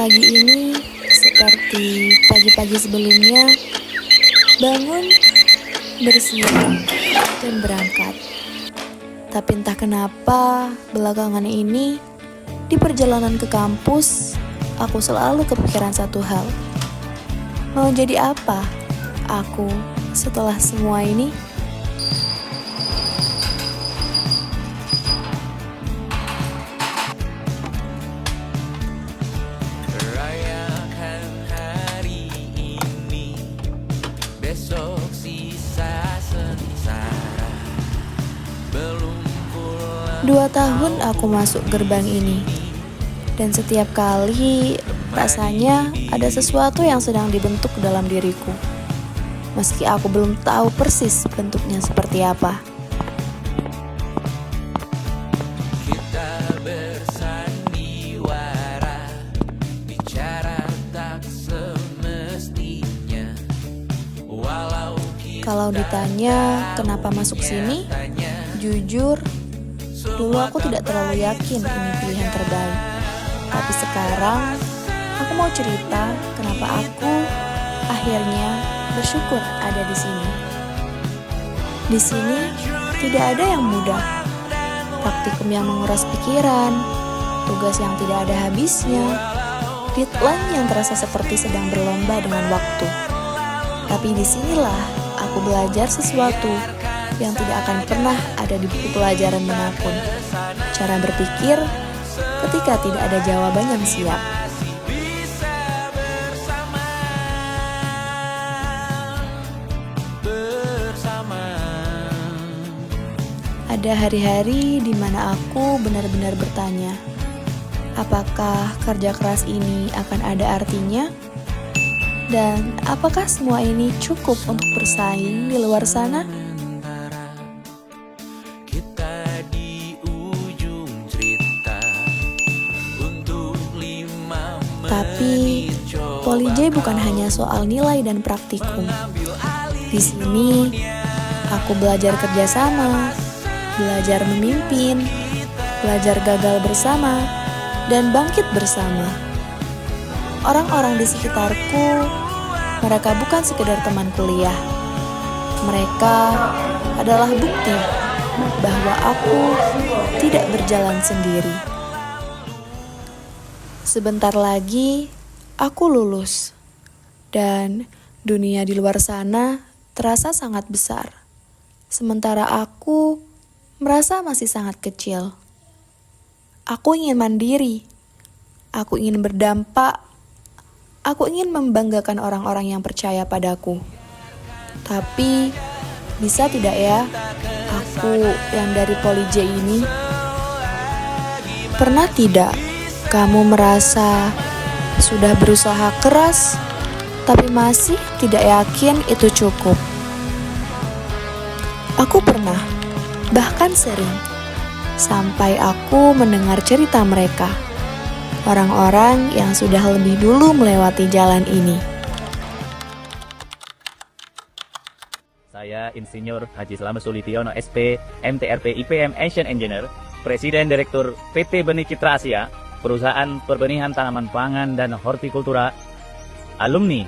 Pagi ini, seperti pagi-pagi sebelumnya, bangun, bersiap, dan berangkat. Tapi entah kenapa, belakangan ini, di perjalanan ke kampus, aku selalu kepikiran satu hal. Mau jadi apa aku setelah semua ini? Rayakan hari ini, besok sisa sengsara. Belum pulang 2 tahun aku masuk gerbang ini, dan setiap kali rasanya ada sesuatu yang sedang dibentuk dalam diriku. Meski aku belum tahu persis bentuknya seperti apa. kita bersandiwara, bicara tak semestinya. Walau kita Kalau ditanya kenapa masuk sini, jujur, dulu aku tidak terlalu yakin ini pilihan terbaik. Tapi sekarang, aku mau cerita kenapa aku akhirnya bersyukur ada di sini. Di sini tidak ada yang mudah. Praktikum yang menguras pikiran, tugas yang tidak ada habisnya, deadline yang terasa seperti sedang berlomba dengan waktu. Tapi disinilah aku belajar sesuatu yang tidak akan pernah ada di buku pelajaran manapun. Cara berpikir ketika tidak ada jawaban yang siap. bersama. Ada hari-hari di mana aku benar-benar bertanya, apakah kerja keras ini akan ada artinya? Dan apakah semua ini cukup untuk bersaing di luar sana? Kita di ujung cerita untuk 5 Tapi menit coba Poli J bukan hanya soal nilai dan praktikum. Di sini aku belajar kerjasama, belajar memimpin, belajar gagal bersama, dan bangkit bersama. Orang-orang di sekitarku, mereka bukan sekedar teman kuliah. Mereka adalah bukti bahwa aku tidak berjalan sendiri. Sebentar lagi, aku lulus. Dan dunia di luar sana terasa sangat besar. Sementara aku merasa masih sangat kecil. Aku ingin mandiri. Aku ingin berdampak. Aku ingin membanggakan orang-orang yang percaya padaku. Tapi, bisa tidak ya, aku yang dari Poli J ini? Pernah tidak kamu merasa sudah berusaha keras, tapi masih tidak yakin itu cukup? Aku pernah, bahkan sering, sampai aku mendengar cerita mereka. Orang-orang yang sudah lebih dulu melewati jalan ini. Saya Insinyur Haji Slamet Sulitiono SP, MTRP IPM Asian Engineer, Presiden Direktur PT Benih Citra Asia, Perusahaan Perbenihan Tanaman Pangan dan Hortikultura, alumni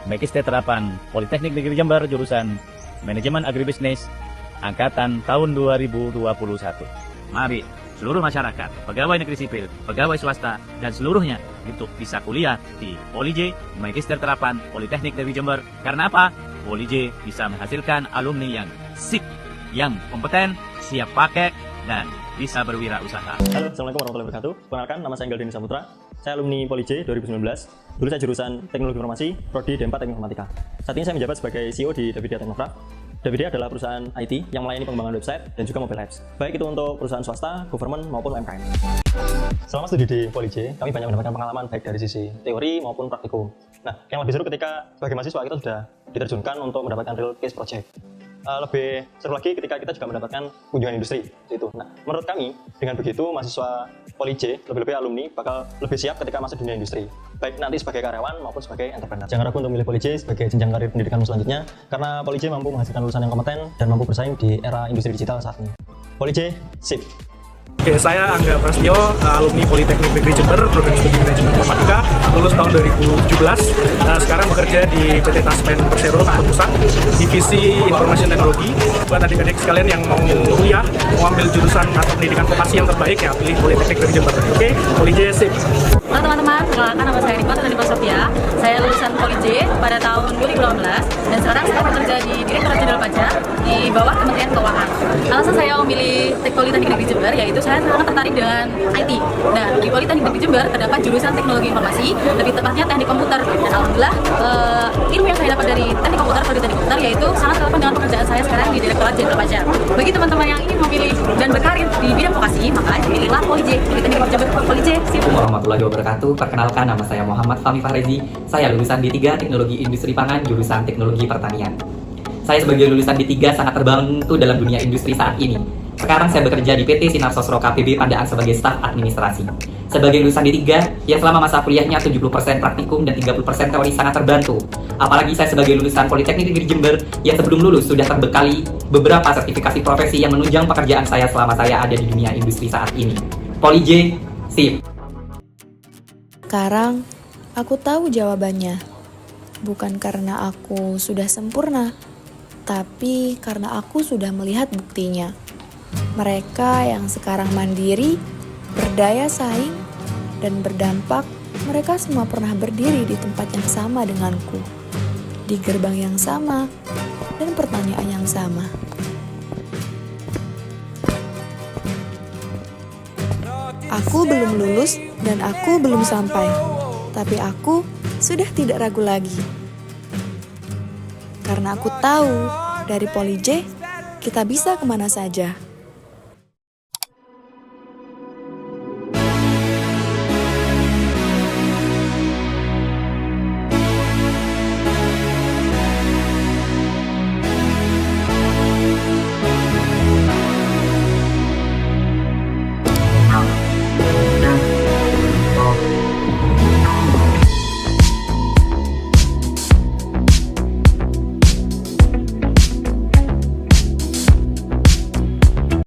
Magister Terapan Politeknik Negeri Jember jurusan Manajemen Agribisnis, angkatan tahun 2021. Mari seluruh masyarakat, pegawai negeri sipil, pegawai swasta, dan seluruhnya untuk bisa kuliah di Poli J, Magister Terapan Politeknik Negeri Jember. Karena apa? Poli J bisa menghasilkan alumni yang sip, yang kompeten, siap pakai, dan bisa berwirausaha. Halo, Assalamualaikum warahmatullahi wabarakatuh. Perkenalkan, nama saya Enggal Deni Saputra. Saya alumni Poli J 2019. Dulu saya jurusan Teknologi Informasi, Prodi D4 Teknik Informatika. Saat ini saya menjabat sebagai CEO di Davidia Technocraft. Davidia adalah perusahaan IT yang melayani pengembangan website dan juga mobile apps, baik itu untuk perusahaan swasta, government, maupun UMKM. Selama studi di Poli J, kami banyak mendapatkan pengalaman baik dari sisi teori maupun praktikum. Nah, yang lebih seru ketika sebagai mahasiswa kita sudah diterjunkan untuk mendapatkan real case project. Lebih seru lagi ketika kita juga mendapatkan kunjungan industri itu. Nah, menurut kami dengan begitu mahasiswa Poli J, lebih-lebih alumni bakal lebih siap ketika masuk dunia industri, baik nanti sebagai karyawan maupun sebagai entrepreneur. Jangan ragu untuk memilih Poli J sebagai jenjang karir pendidikanmu selanjutnya, karena Poli J mampu menghasilkan lulusan yang kompeten dan mampu bersaing di era industri digital saat ini. Poli J, sip! Oke, saya Angga Prasetyo, alumni Politeknik Negeri Jember, program studi manajemen informatika, lulus tahun 2017. Sekarang bekerja di PT Taspen Persero, Kantor Pusat, divisi informasi dan teknologi. Buat adik-adik sekalian yang mau kuliah, mau ambil jurusan atau pendidikan vokasi yang terbaik, ya pilih Politeknik Negeri Jember. Oke, Poli J, sip. Halo teman-teman, perkenalkan nama saya Riko Tani Sofia. Saya lulusan Poli J pada tahun 2018 dan sekarang saya bekerja di Direktorat Jenderal Pajak di bawah Kementerian Keuangan. Alasan saya memilih Politeknik Negeri Jember yaitu saya sangat tertarik dengan IT. Nah, di Politeknik Negeri Jember terdapat jurusan Teknologi Informasi, lebih tepatnya Teknik Komputer. Dan alhamdulillah ilmu yang saya dapat dari Teknik Komputer yaitu sangat relevan dengan pekerjaan saya sekarang di Direktorat Jenderal Pajak. Bagi teman-teman yang ingin memilih dan berkarir di bidang vokasi, maka pilihlah Poli J, Politeknik Negeri Jember. Poli J, sip. Warahmatullahi wabarakatuh. Perkenalkan, nama saya Muhammad Fahmi Fahrezi. Saya lulusan D3 Teknologi Industri Pangan, jurusan Teknologi Pertanian. Saya sebagai lulusan D3 sangat terbantu dalam dunia industri saat ini. Sekarang saya bekerja di PT Sinar Sosro KPB Pandaan sebagai staf administrasi. Sebagai lulusan D3 yang selama masa kuliahnya 70% praktikum dan 30% teori, sangat terbantu. Apalagi saya sebagai lulusan Politeknik Negeri Jember yang sebelum lulus sudah terbekali beberapa sertifikasi profesi yang menunjang pekerjaan saya selama saya ada di dunia industri saat ini. Poli J, sip. Sekarang aku tahu jawabannya. Bukan karena aku sudah sempurna, tapi karena aku sudah melihat buktinya. Mereka yang sekarang mandiri, berdaya saing, dan berdampak, mereka semua pernah berdiri di tempat yang sama denganku, di gerbang yang sama, dan pertanyaan yang sama. Aku belum lulus dan aku belum sampai, tapi aku sudah tidak ragu lagi. Karena aku tahu dari Poli J, kita bisa kemana saja.